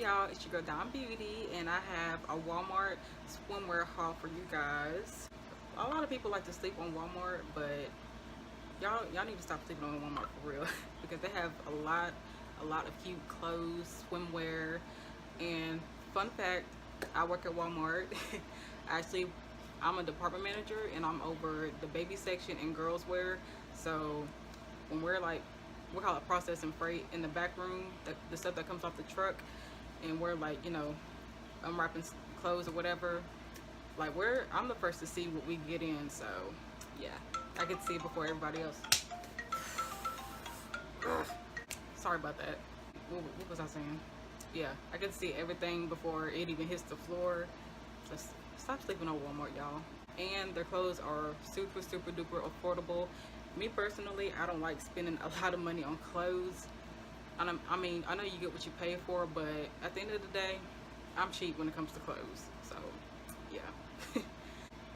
y'all, it's your girl Don Beauty, and I have a Walmart swimwear haul for you guys. A lot of people like to sleep on Walmart, but y'all need to stop sleeping on Walmart for real because they have a lot of cute clothes, swimwear. And fun fact, I work at Walmart. Actually, I'm a department manager and I'm over the baby section and girls wear. So when we're like, we call it processing freight in the back room, the stuff that comes off the truck, and we're like, you know, unwrapping clothes or whatever, like I'm the first to see what we get in. So yeah, I get to see it before everybody else. Sorry about that. What was I saying? Yeah, I get to see everything before it even hits the floor. Just stop sleeping on Walmart, y'all. And their clothes are super duper affordable. Me personally, I don't like spending a lot of money on clothes. I mean, I know you get what you pay for, but at the end of the day, I'm cheap when it comes to clothes. So yeah.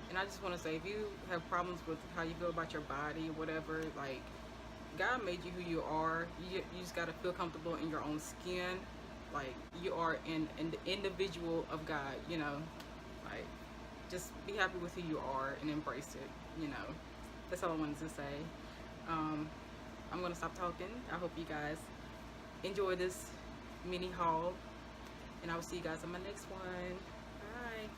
And I just want to say, if you have problems with how you feel about your body or whatever, like, God made you who you are. You just got to feel comfortable in your own skin. Like, you are an individual of God, you know. Like, just be happy with who you are and embrace it, you know. That's all I wanted to say. I'm going to stop talking. I hope you guys enjoy this mini haul. And I will see you guys on my next one. Bye.